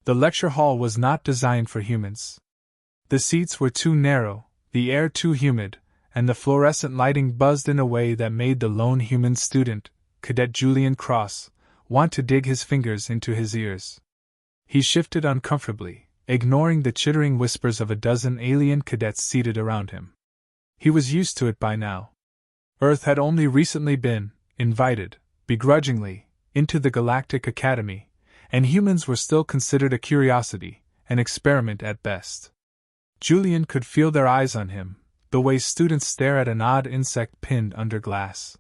The lecture hall was not designed for humans. The seats were too narrow, the air too humid, and the fluorescent lighting buzzed in a way that made the lone human student, Cadet Julian Cross, want to dig his fingers into his ears. He shifted uncomfortably, ignoring the chittering whispers of a dozen alien cadets seated around him. He was used to it by now. Earth had only recently been invited, begrudgingly, into the Galactic Academy, and humans were still considered a curiosity, an experiment at best. Julian could feel their eyes on him, the way students stare at an odd insect pinned under glass.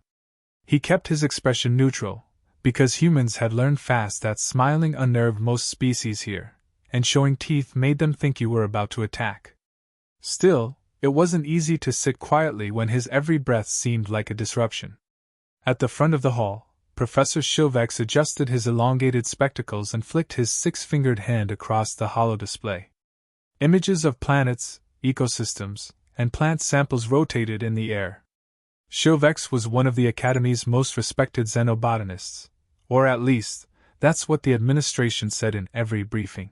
He kept his expression neutral, because humans had learned fast that smiling unnerved most species here, and showing teeth made them think you were about to attack. Still, it wasn't easy to sit quietly when his every breath seemed like a disruption. At the front of the hall, Professor Shilvex adjusted his elongated spectacles and flicked his six-fingered hand across the hollow display. Images of planets, ecosystems, and plant samples rotated in the air. Shilvex was one of the Academy's most respected xenobotanists, or at least, that's what the administration said in every briefing.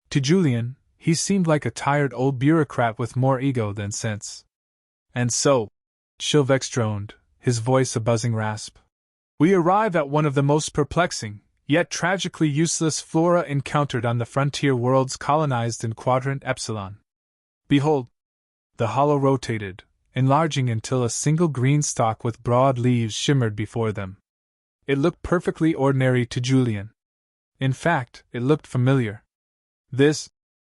To Julian, he seemed like a tired old bureaucrat with more ego than sense. And so, Shilvex droned, his voice a buzzing rasp, we arrive at one of the most perplexing, yet tragically useless flora encountered on the frontier worlds colonized in Quadrant Epsilon. Behold! The hollow rotated, enlarging until a single green stalk with broad leaves shimmered before them. It looked perfectly ordinary to Julian. In fact, it looked familiar. This,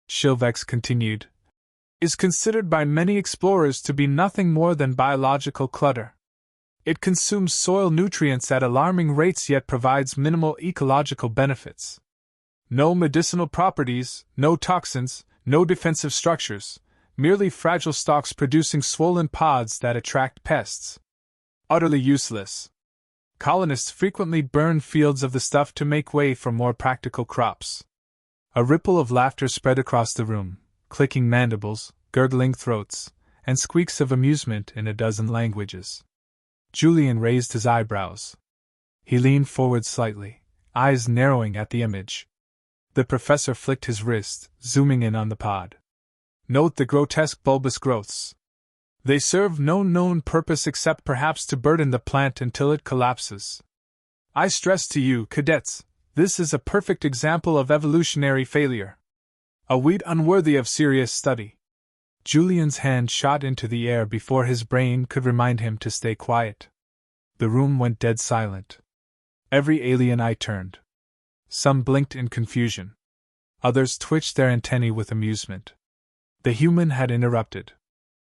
Shilvex continued, is considered by many explorers to be nothing more than biological clutter. It consumes soil nutrients at alarming rates yet provides minimal ecological benefits. No medicinal properties, no toxins, no defensive structures, merely fragile stalks producing swollen pods that attract pests. Utterly useless. Colonists frequently burn fields of the stuff to make way for more practical crops. A ripple of laughter spread across the room, clicking mandibles, gurgling throats, and squeaks of amusement in a dozen languages. Julian raised his eyebrows. He leaned forward slightly, eyes narrowing at the image. The professor flicked his wrist, zooming in on the pod. Note the grotesque bulbous growths. They serve no known purpose except perhaps to burden the plant until it collapses. I stress to you, cadets, this is a perfect example of evolutionary failure. A weed unworthy of serious study. Julian's hand shot into the air before his brain could remind him to stay quiet. The room went dead silent. Every alien eye turned. Some blinked in confusion. Others twitched their antennae with amusement. The human had interrupted.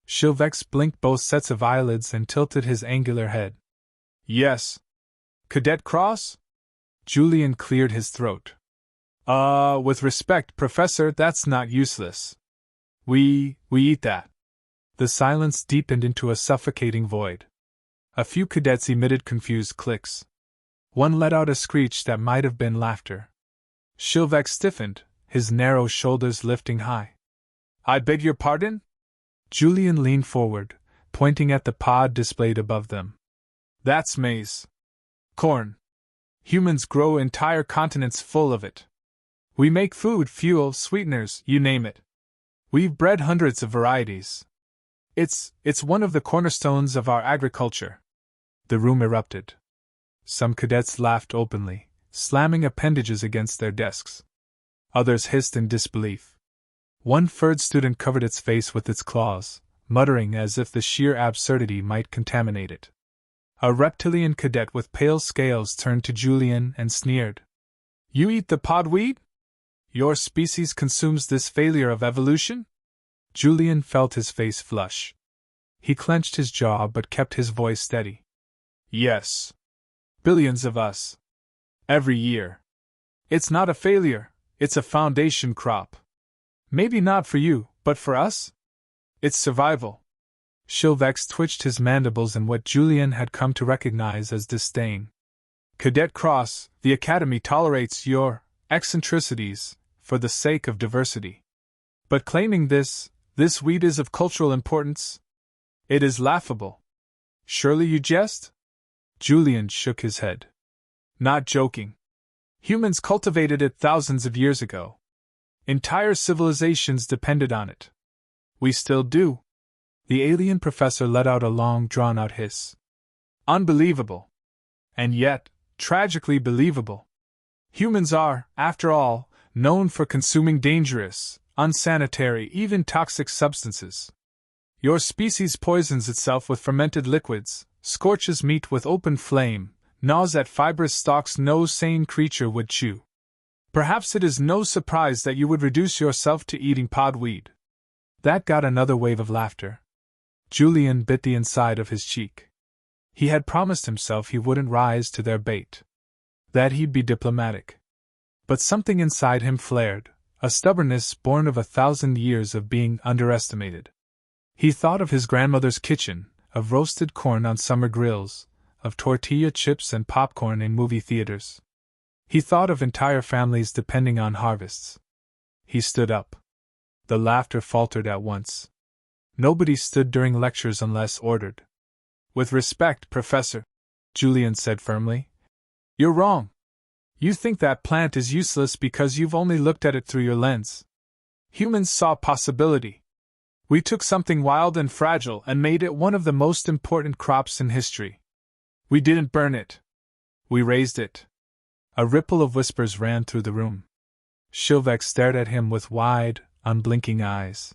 Shilvex blinked both sets of eyelids and tilted his angular head. Yes. Cadet Cross? Julian cleared his throat. With respect, Professor, that's not useless. We eat that. The silence deepened into a suffocating void. A few cadets emitted confused clicks. One let out a screech that might have been laughter. Shilvex stiffened, his narrow shoulders lifting high. I beg your pardon? Julian leaned forward, pointing at the pod displayed above them. That's maize. Corn. Humans grow entire continents full of it. We make food, fuel, sweeteners, you name it. We've bred hundreds of varieties. It's one of the cornerstones of our agriculture. The room erupted. Some cadets laughed openly, slamming appendages against their desks. Others hissed in disbelief. One furred student covered its face with its claws, muttering as if the sheer absurdity might contaminate it. A reptilian cadet with pale scales turned to Julian and sneered. You eat the podweed? Your species consumes this failure of evolution? Julian felt his face flush. He clenched his jaw but kept his voice steady. Yes. Billions of us. Every year. It's not a failure, it's a foundation crop. Maybe not for you, but for us? It's survival. Shilvex twitched his mandibles in what Julian had come to recognize as disdain. Cadet Cross, the Academy tolerates your eccentricities for the sake of diversity. But claiming this weed is of cultural importance? It is laughable. Surely you jest? Julian shook his head. Not joking. Humans cultivated it thousands of years ago, Entire civilizations depended on it. We still do. The alien professor let out a long, drawn-out hiss. Unbelievable. And yet, tragically believable. Humans are, after all, known for consuming dangerous, unsanitary, even toxic substances. Your species poisons itself with fermented liquids, scorches meat with open flame, gnaws at fibrous stalks no sane creature would chew. Perhaps it is no surprise that you would reduce yourself to eating podweed. That got another wave of laughter. Julian bit the inside of his cheek. He had promised himself he wouldn't rise to their bait. That he'd be diplomatic. But something inside him flared, a stubbornness born of 1,000 years of being underestimated. He thought of his grandmother's kitchen, of roasted corn on summer grills, of tortilla chips and popcorn in movie theaters. He thought of entire families depending on harvests. He stood up. The laughter faltered at once. Nobody stood during lectures unless ordered. With respect, Professor, Julian said firmly, you're wrong. You think that plant is useless because you've only looked at it through your lens. Humans saw possibility. We took something wild and fragile and made it one of the most important crops in history. We didn't burn it. We raised it. A ripple of whispers ran through the room. Shilvek stared at him with wide, unblinking eyes.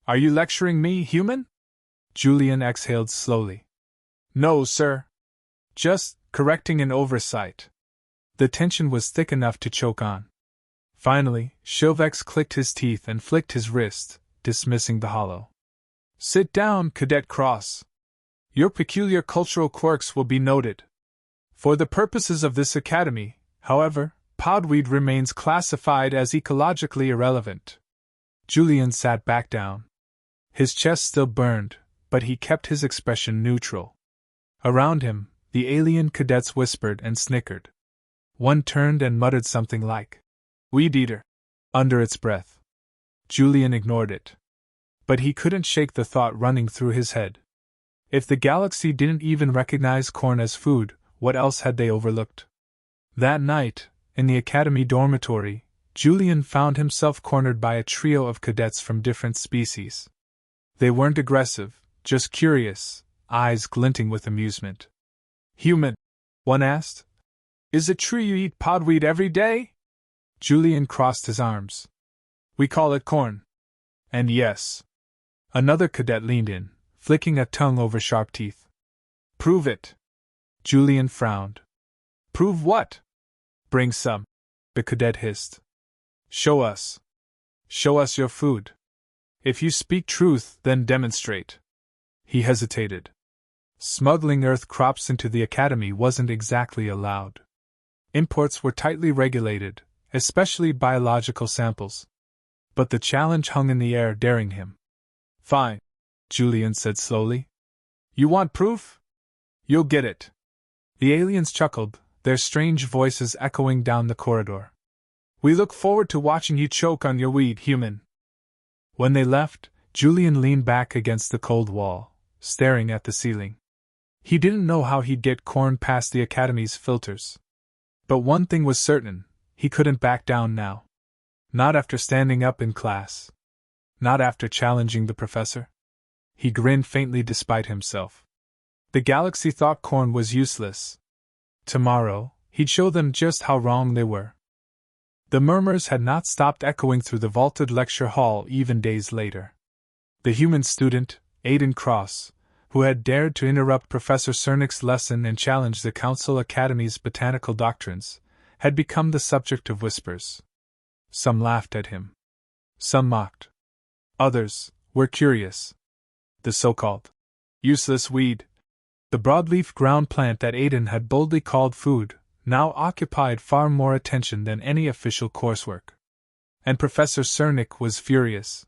Are you lecturing me, human? Julian exhaled slowly. No, sir. Just correcting an oversight. The tension was thick enough to choke on. Finally, Shilvek clicked his teeth and flicked his wrist, dismissing the hollow. Sit down, Cadet Cross. Your peculiar cultural quirks will be noted. For the purposes of this academy, however, podweed remains classified as ecologically irrelevant. Julian sat back down. His chest still burned, but he kept his expression neutral. Around him, the alien cadets whispered and snickered. One turned and muttered something like, "Weed eater," under its breath. Julian ignored it. But he couldn't shake the thought running through his head. If the galaxy didn't even recognize corn as food, what else had they overlooked? That night, in the academy dormitory, Julian found himself cornered by a trio of cadets from different species. They weren't aggressive, just curious, eyes glinting with amusement. Human? One asked. Is it true you eat podweed every day? Julian crossed his arms. We call it corn. And yes. Another cadet leaned in, flicking a tongue over sharp teeth. Prove it. Julian frowned. Prove what? Bring some, the cadet hissed. Show us. Show us your food. If you speak truth, then demonstrate. He hesitated. Smuggling Earth crops into the academy wasn't exactly allowed. Imports were tightly regulated, especially biological samples. But the challenge hung in the air, daring him. Fine, Julian said slowly. You want proof? You'll get it. The aliens chuckled, their strange voices echoing down the corridor. We look forward to watching you choke on your weed, human. When they left, Julian leaned back against the cold wall, staring at the ceiling. He didn't know how he'd get corn past the academy's filters. But one thing was certain, he couldn't back down now. Not after standing up in class. Not after challenging the professor. He grinned faintly despite himself. The galaxy thought corn was useless. Tomorrow, he'd show them just how wrong they were. The murmurs had not stopped echoing through the vaulted lecture hall even days later. The human student, Aiden Cross, who had dared to interrupt Professor Cernic's lesson and challenge the Council Academy's botanical doctrines, had become the subject of whispers. Some laughed at him. Some mocked. Others were curious. The so-called useless weed, the broadleaf ground plant that Aiden had boldly called food, now occupied far more attention than any official coursework. And Professor Cernic was furious.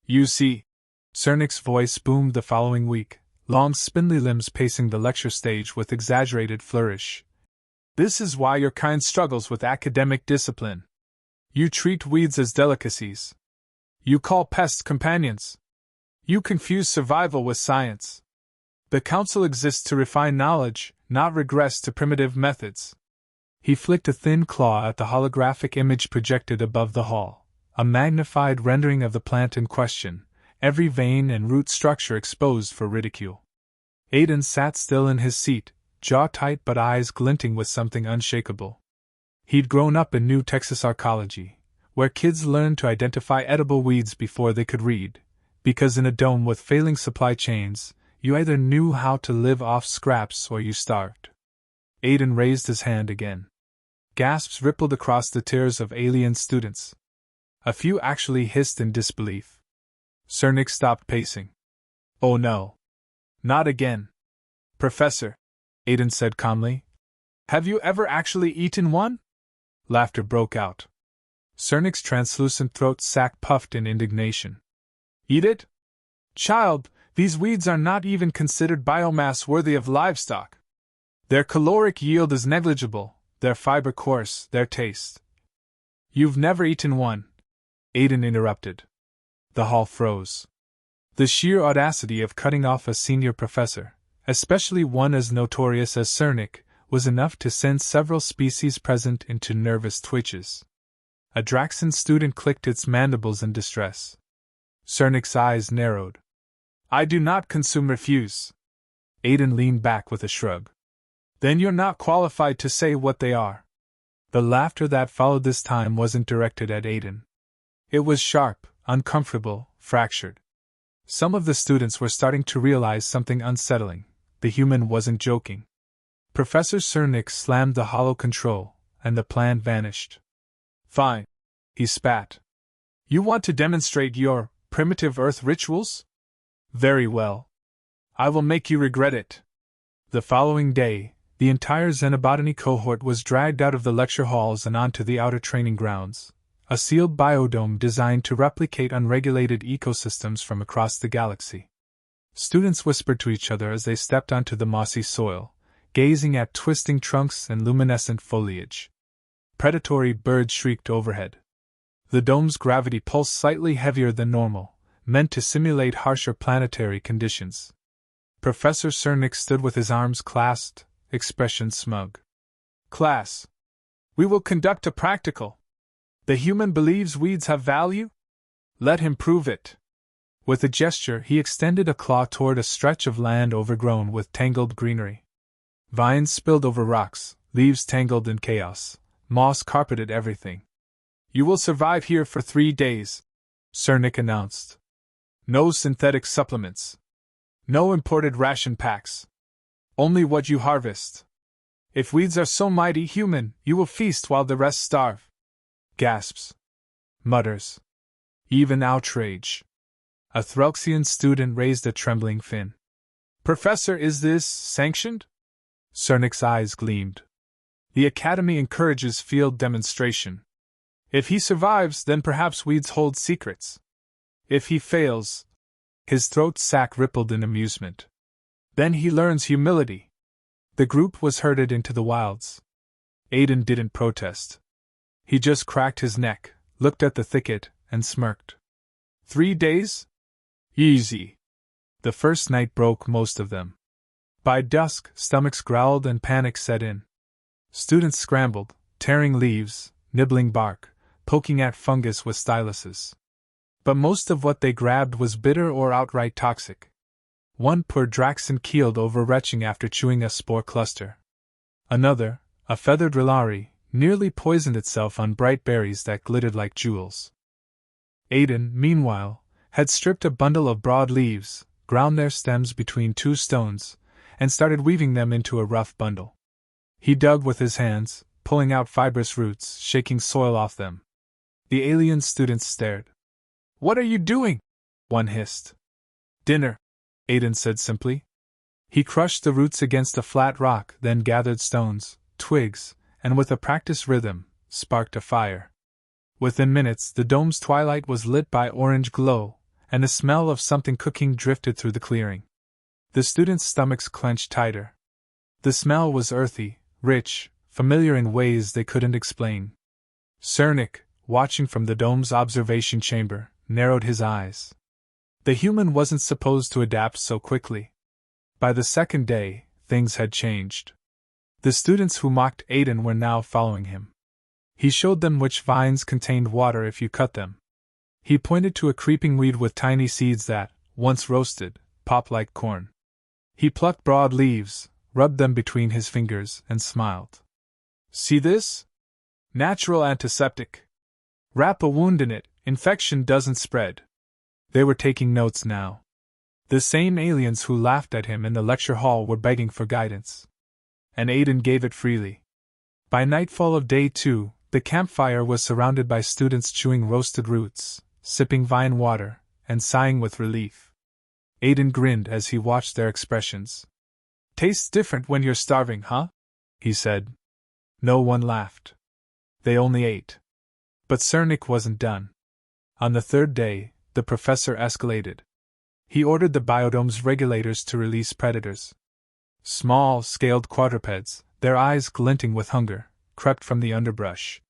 You see, Cernic's voice boomed the following week, long spindly limbs pacing the lecture stage with exaggerated flourish. This is why your kind struggles with academic discipline. You treat weeds as delicacies. You call pests companions. You confuse survival with science. The council exists to refine knowledge, not regress to primitive methods. He flicked a thin claw at the holographic image projected above the hall, a magnified rendering of the plant in question, every vein and root structure exposed for ridicule. Aidan sat still in his seat, jaw tight but eyes glinting with something unshakable. He'd grown up in New Texas archaeology, where kids learned to identify edible weeds before they could read, because in a dome with failing supply chains, you either knew how to live off scraps or you starved. Aidan raised his hand again. Gasps rippled across the tiers of alien students. A few actually hissed in disbelief. Cernik stopped pacing. "Oh no. Not again. Professor," Aidan said calmly. "Have you ever actually eaten one?" Laughter broke out. Cernik's translucent throat sac puffed in indignation. "Eat it? Child, these weeds are not even considered biomass worthy of livestock. Their caloric yield is negligible, their fiber coarse, their taste." "You've never eaten one," Aidan interrupted. The hall froze. The sheer audacity of cutting off a senior professor, especially one as notorious as Cernik, was enough to send several species present into nervous twitches. A Draxan student clicked its mandibles in distress. Cernik's eyes narrowed. "I do not consume refuse." Aidan leaned back with a shrug. "Then you're not qualified to say what they are." The laughter that followed this time wasn't directed at Aidan. It was sharp, uncomfortable, fractured. Some of the students were starting to realize something unsettling. The human wasn't joking. Professor Cernik slammed the hollow control, and the plant vanished. "Fine," he spat. "You want to demonstrate your primitive Earth rituals? Very well. I will make you regret it." The following day, the entire Xenobotany cohort was dragged out of the lecture halls and onto the outer training grounds, a sealed biodome designed to replicate unregulated ecosystems from across the galaxy. Students whispered to each other as they stepped onto the mossy soil, gazing at twisting trunks and luminescent foliage. Predatory birds shrieked overhead. The dome's gravity pulsed slightly heavier than normal, meant to simulate harsher planetary conditions. Professor Cernik stood with his arms clasped, expression smug. "Class, we will conduct a practical. The human believes weeds have value? Let him prove it." With a gesture, he extended a claw toward a stretch of land overgrown with tangled greenery. Vines spilled over rocks, leaves tangled in chaos, moss carpeted everything. "You will survive here for 3 days," Cernik announced. "No synthetic supplements. No imported ration packs. Only what you harvest. If weeds are so mighty human, you will feast while the rest starve." Gasps. Mutters. Even outrage. A Threlxian student raised a trembling fin. "Professor, is this sanctioned?" Cernik's eyes gleamed. "The Academy encourages field demonstration. If he survives, then perhaps weeds hold secrets. If he fails..." His throat sac rippled in amusement. "Then he learns humility." The group was herded into the wilds. Aidan didn't protest. He just cracked his neck, looked at the thicket, and smirked. 3 days? Easy. The first night broke most of them. By dusk, stomachs growled and panic set in. Students scrambled, tearing leaves, nibbling bark, poking at fungus with styluses. But most of what they grabbed was bitter or outright toxic. One poor Draxan keeled over retching after chewing a spore cluster. Another, a feathered Rilari, nearly poisoned itself on bright berries that glittered like jewels. Aidan, meanwhile, had stripped a bundle of broad leaves, ground their stems between 2 stones, and started weaving them into a rough bundle. He dug with his hands, pulling out fibrous roots, shaking soil off them. The alien students stared. "What are you doing?" one hissed. "Dinner," Aidan said simply. He crushed the roots against a flat rock, then gathered stones, twigs, and with a practiced rhythm, sparked a fire. Within minutes, the dome's twilight was lit by orange glow, and the smell of something cooking drifted through the clearing. The students' stomachs clenched tighter. The smell was earthy, rich, familiar in ways they couldn't explain. Cernik, watching from the dome's observation chamber, narrowed his eyes. The human wasn't supposed to adapt so quickly. By the second day, things had changed. The students who mocked Aidan were now following him. He showed them which vines contained water if you cut them, He pointed to a creeping weed with tiny seeds that, once roasted, popped like corn. He plucked broad leaves, rubbed them between his fingers, and smiled. See this? Natural antiseptic. Wrap a wound in it, infection doesn't spread. They were taking notes now. The same aliens who laughed at him in the lecture hall were begging for guidance. And Aiden gave it freely. By nightfall of day 2, the campfire was surrounded by students chewing roasted roots, sipping vine water, and sighing with relief. Aiden grinned as he watched their expressions. Tastes different when you're starving, huh? He said. No one laughed. They only ate. But Cernik wasn't done. On the 3rd day, the professor escalated. He ordered the biodome's regulators to release predators. Small, scaled quadrupeds, their eyes glinting with hunger, crept from the underbrush.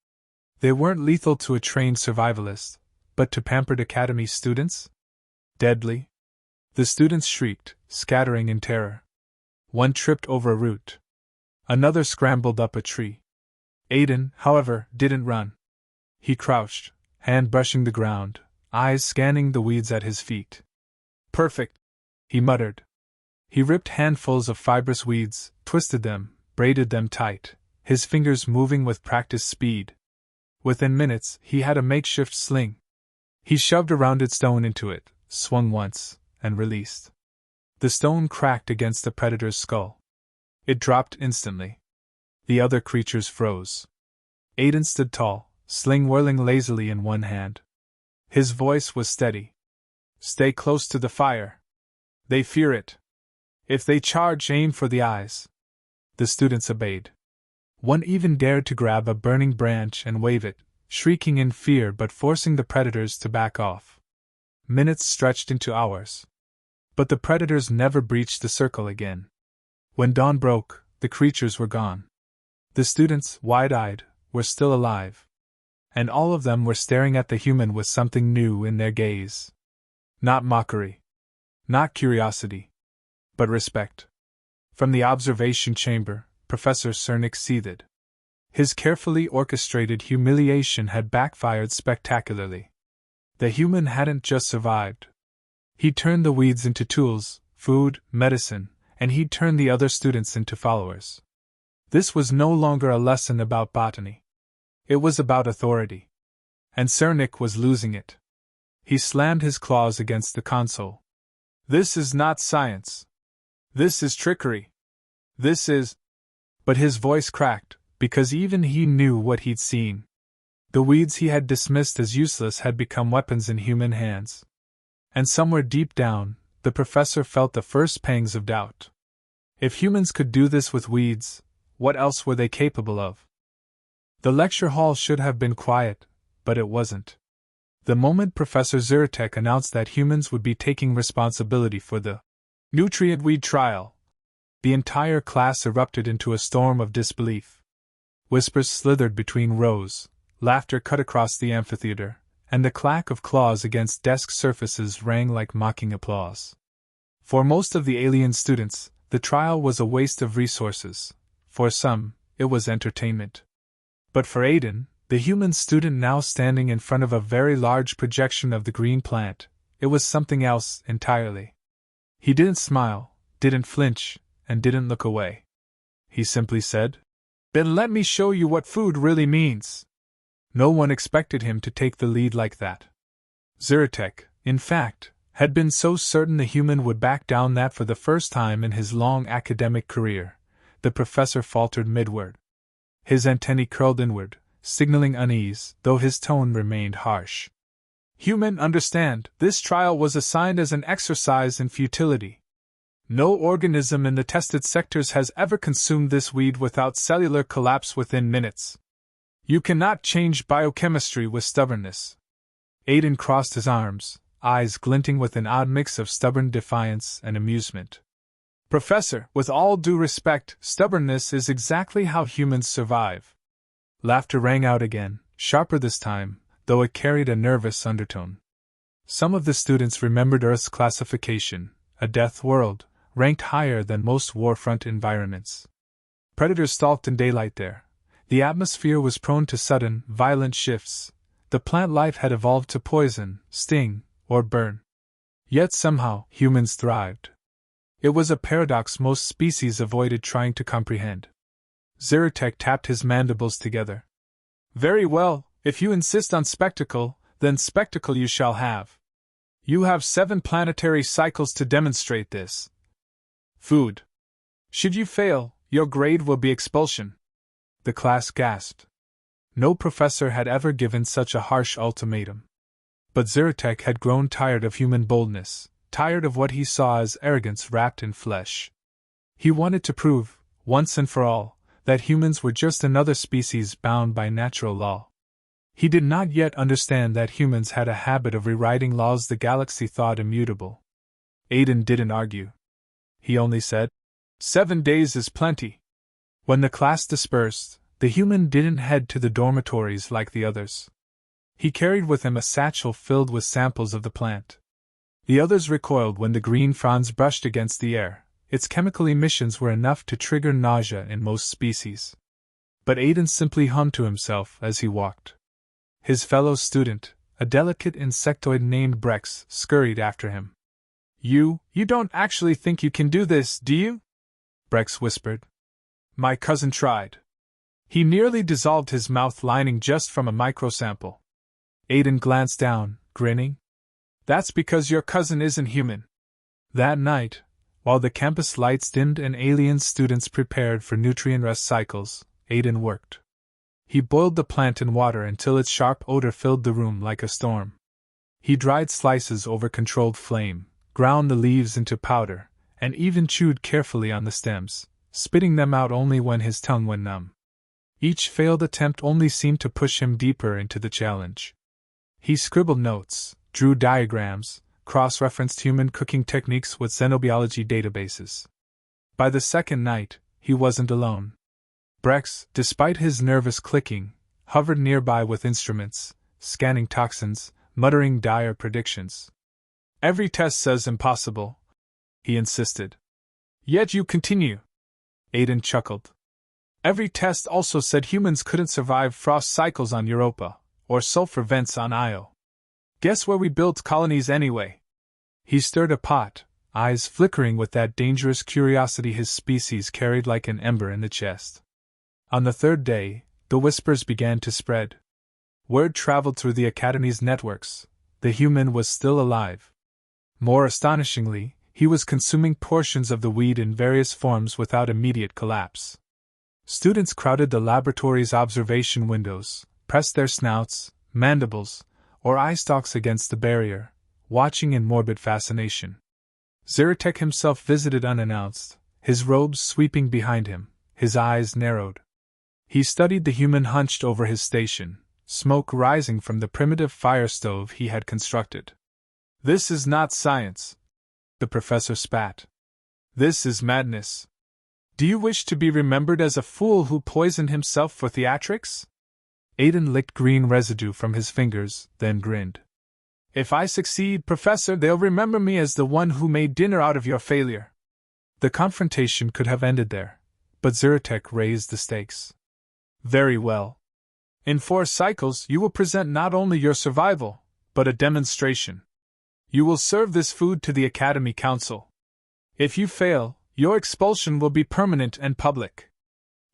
They weren't lethal to a trained survivalist, but to pampered academy students? Deadly? The students shrieked, scattering in terror. One tripped over a root. Another scrambled up a tree. Aiden, however, didn't run. He crouched, hand brushing the ground, eyes scanning the weeds at his feet. Perfect, he muttered. He ripped handfuls of fibrous weeds, twisted them, braided them tight, his fingers moving with practiced speed. Within minutes, he had a makeshift sling. He shoved a rounded stone into it, swung once, and released. The stone cracked against the predator's skull. It dropped instantly. The other creatures froze. Aiden stood tall, sling whirling lazily in one hand. His voice was steady. Stay close to the fire. They fear it. If they charge, aim for the eyes. The students obeyed. One even dared to grab a burning branch and wave it, shrieking in fear but forcing the predators to back off. Minutes stretched into hours. But the predators never breached the circle again. When dawn broke, the creatures were gone. The students, wide-eyed, were still alive. And all of them were staring at the human with something new in their gaze. Not mockery. Not curiosity. But respect. From the observation chamber, Professor Cernik seethed. His carefully orchestrated humiliation had backfired spectacularly. The human hadn't just survived. He'd turned the weeds into tools, food, medicine, and he'd turned the other students into followers. This was no longer a lesson about botany. It was about authority. And Cernik was losing it. He slammed his claws against the console. This is not science. This is trickery. This is... But his voice cracked, because even he knew what he'd seen. The weeds he had dismissed as useless had become weapons in human hands. And somewhere deep down, the professor felt the first pangs of doubt. If humans could do this with weeds, what else were they capable of? The lecture hall should have been quiet, but it wasn't. The moment Professor Zyrtek announced that humans would be taking responsibility for the nutrient weed trial, the entire class erupted into a storm of disbelief. Whispers slithered between rows, laughter cut across the amphitheater, and the clack of claws against desk surfaces rang like mocking applause. For most of the alien students, the trial was a waste of resources. For some, it was entertainment. But for Aiden, the human student now standing in front of a very large projection of the green plant, it was something else entirely. He didn't smile, didn't flinch, and didn't look away. He simply said, "Then let me show you what food really means." No one expected him to take the lead like that. Zyrtek, in fact, had been so certain the human would back down that for the first time in his long academic career, the professor faltered midword. His antennae curled inward, signaling unease, though his tone remained harsh. "Human, understand, this trial was assigned as an exercise in futility. No organism in the tested sectors has ever consumed this weed without cellular collapse within minutes. You cannot change biochemistry with stubbornness." Aiden crossed his arms, eyes glinting with an odd mix of stubborn defiance and amusement. "Professor, with all due respect, stubbornness is exactly how humans survive." Laughter rang out again, sharper this time, though it carried a nervous undertone. Some of the students remembered Earth's classification, a death world, ranked higher than most warfront environments. Predators stalked in daylight there. The atmosphere was prone to sudden, violent shifts. the plant life had evolved to poison, sting, or burn. Yet somehow, humans thrived. It was a paradox most species avoided trying to comprehend. Zyrtec tapped his mandibles together. Very well, if you insist on spectacle, then spectacle you shall have. You have 7 planetary cycles to demonstrate this. Food. Should you fail, your grade will be expulsion. The class gasped. No professor had ever given such a harsh ultimatum. But Zyrtec had grown tired of human boldness, tired of what he saw as arrogance wrapped in flesh. He wanted to prove, once and for all, that humans were just another species bound by natural law. He did not yet understand that humans had a habit of rewriting laws the galaxy thought immutable. Aiden didn't argue. He only said, 7 days is plenty. When the class dispersed, the human didn't head to the dormitories like the others. He carried with him a satchel filled with samples of the plant. The others recoiled when the green fronds brushed against the air. Its chemical emissions were enough to trigger nausea in most species. But Aiden simply hummed to himself as he walked. His fellow student, a delicate insectoid named Brex, scurried after him. You don't actually think you can do this, do you? Brex whispered. My cousin tried. He nearly dissolved his mouth lining just from a microsample. Aiden glanced down, grinning. That's because your cousin isn't human. That night, while the campus lights dimmed and alien students prepared for nutrient rest cycles, Aiden worked. He boiled the plant in water until its sharp odor filled the room like a storm. He dried slices over controlled flame, ground the leaves into powder, and even chewed carefully on the stems, spitting them out only when his tongue went numb. Each failed attempt only seemed to push him deeper into the challenge. He scribbled notes, drew diagrams, cross-referenced human cooking techniques with xenobiology databases. By the second night, he wasn't alone. Brex, despite his nervous clicking, hovered nearby with instruments, scanning toxins, muttering dire predictions. Every test says impossible, he insisted. Yet you continue. Aiden chuckled. Every test also said humans couldn't survive frost cycles on Europa, or sulfur vents on Io. Guess where we built colonies anyway? He stirred a pot, eyes flickering with that dangerous curiosity his species carried like an ember in the chest. On the 3rd day, the whispers began to spread. Word traveled through the Academy's networks. The human was still alive. More astonishingly, he was consuming portions of the weed in various forms without immediate collapse. Students crowded the laboratory's observation windows, pressed their snouts, mandibles, or eye stalks against the barrier, watching in morbid fascination. Zyrtec himself visited unannounced, his robes sweeping behind him, his eyes narrowed. He studied the human hunched over his station, smoke rising from the primitive fire stove he had constructed. This is not science, the professor spat. This is madness. Do you wish to be remembered as a fool who poisoned himself for theatrics? Aiden licked green residue from his fingers, then grinned. If I succeed, Professor, they'll remember me as the one who made dinner out of your failure. The confrontation could have ended there, but Zyrtec raised the stakes. Very well. In 4 cycles, you will present not only your survival, but a demonstration. You will serve this food to the Academy Council. If you fail, your expulsion will be permanent and public.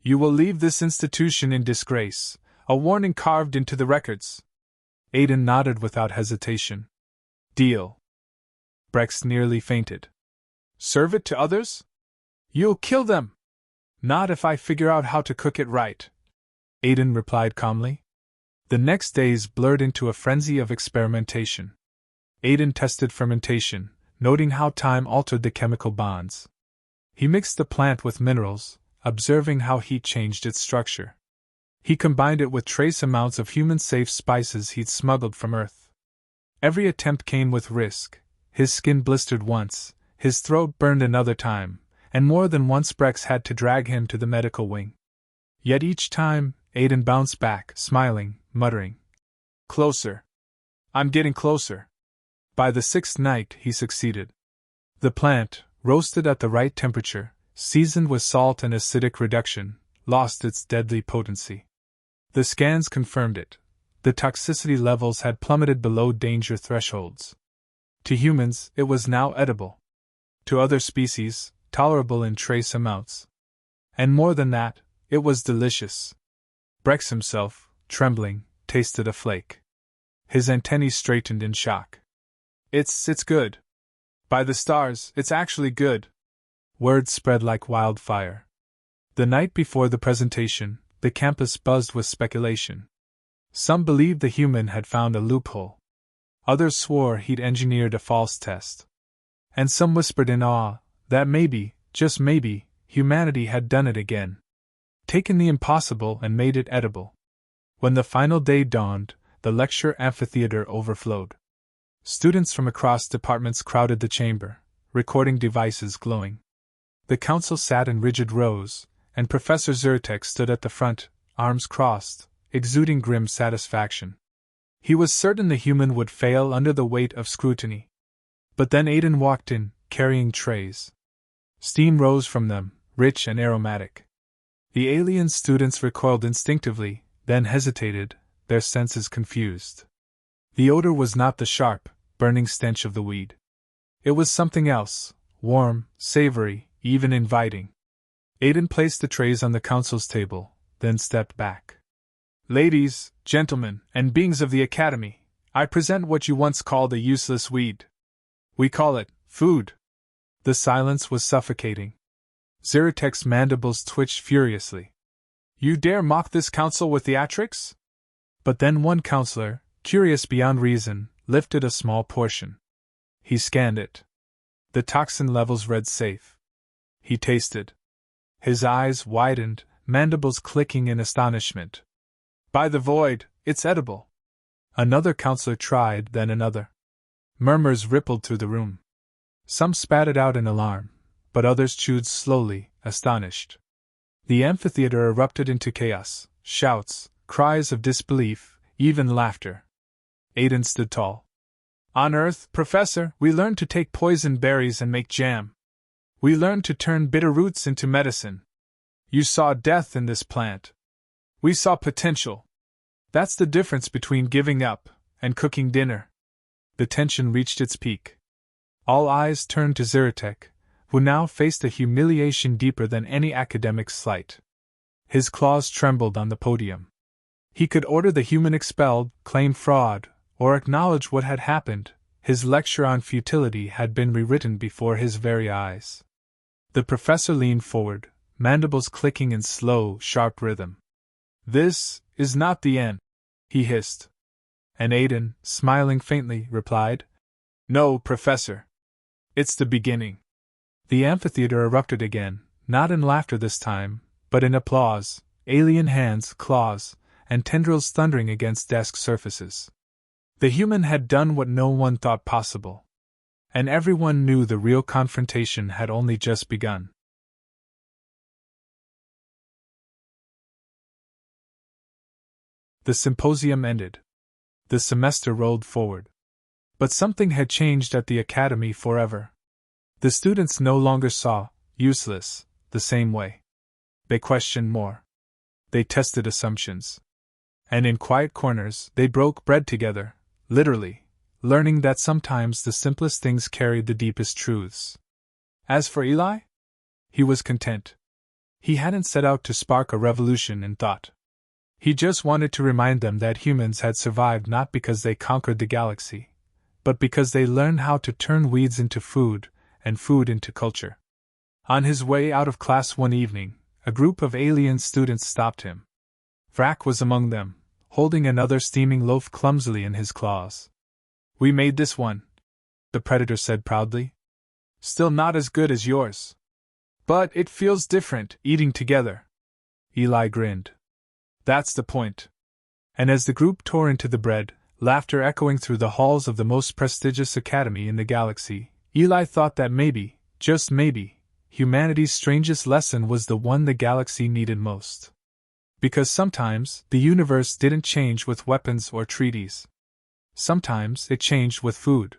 You will leave this institution in disgrace, a warning carved into the records. Aiden nodded without hesitation. Deal. Brex nearly fainted. Serve it to others? You'll kill them. Not if I figure out how to cook it right, Aiden replied calmly. The next days blurred into a frenzy of experimentation. Aiden tested fermentation, noting how time altered the chemical bonds. He mixed the plant with minerals, observing how heat changed its structure. He combined it with trace amounts of human-safe spices he'd smuggled from Earth. Every attempt came with risk. His skin blistered once, his throat burned another time, and more than once Brex had to drag him to the medical wing. Yet each time, Aiden bounced back, smiling, muttering, "Closer. I'm getting closer." By the 6th night, he succeeded. The plant, roasted at the right temperature, seasoned with salt and acidic reduction, lost its deadly potency. The scans confirmed it. The toxicity levels had plummeted below danger thresholds. To humans, it was now edible. To other species, tolerable in trace amounts. And more than that, it was delicious. Brex himself, trembling, tasted a flake. His antennae straightened in shock. It's good. By the stars, it's actually good. Word spread like wildfire. The night before the presentation, the campus buzzed with speculation. Some believed the human had found a loophole. Others swore he'd engineered a false test. And some whispered in awe that maybe, just maybe, humanity had done it again. Taken the impossible and made it edible. When the final day dawned, the lecture amphitheater overflowed. Students from across departments crowded the chamber, recording devices glowing. The council sat in rigid rows, and Professor Zyrtek stood at the front, arms crossed, exuding grim satisfaction. He was certain the human would fail under the weight of scrutiny. But then Aiden walked in, carrying trays. Steam rose from them, rich and aromatic. The alien students recoiled instinctively, then hesitated, their senses confused. The odor was not the sharp, burning stench of the weed. It was something else, warm, savory, even inviting. Aiden placed the trays on the council's table, then stepped back. Ladies, gentlemen, and beings of the Academy, I present what you once called a useless weed. We call it food. The silence was suffocating. Zyrtek's mandibles twitched furiously. You dare mock this council with theatrics? But then one counselor, curious beyond reason, lifted a small portion. He scanned it. The toxin levels read safe. He tasted. His eyes widened, mandibles clicking in astonishment. By the void, it's edible. Another counselor tried, then another. Murmurs rippled through the room. Some spat it out in alarm, but others chewed slowly, astonished. The amphitheater erupted into chaos, shouts, cries of disbelief, even laughter. Aiden stood tall. On Earth, Professor, we learned to take poison berries and make jam. We learned to turn bitter roots into medicine. You saw death in this plant. We saw potential. That's the difference between giving up and cooking dinner. The tension reached its peak. All eyes turned to Zyrtek, who now faced a humiliation deeper than any academic slight. His claws trembled on the podium. He could order the human expelled, claim fraud, or acknowledge what had happened. His lecture on futility had been rewritten before his very eyes. The professor leaned forward, mandibles clicking in slow, sharp rhythm. This is not the end, he hissed. And Aiden, smiling faintly, replied, No, Professor. It's the beginning. The amphitheater erupted again, not in laughter this time, but in applause, alien hands, claws, and tendrils thundering against desk surfaces. The human had done what no one thought possible. And everyone knew the real confrontation had only just begun. The symposium ended. The semester rolled forward. But something had changed at the Academy forever. The students no longer saw useless the same way. They questioned more. They tested assumptions. And in quiet corners, they broke bread together, literally, learning that sometimes the simplest things carried the deepest truths. As for Eli, he was content. He hadn't set out to spark a revolution in thought. He just wanted to remind them that humans had survived not because they conquered the galaxy, but because they learned how to turn weeds into food, and food into culture. On his way out of class one evening, a group of alien students stopped him. Vrak was among them, holding another steaming loaf clumsily in his claws. We made this one, the predator said proudly. Still not as good as yours. But it feels different, eating together. Eli grinned. That's the point. And as the group tore into the bread, laughter echoing through the halls of the most prestigious academy in the galaxy, Eli thought that maybe, just maybe, humanity's strangest lesson was the one the galaxy needed most. Because sometimes, the universe didn't change with weapons or treaties. Sometimes it changed with food.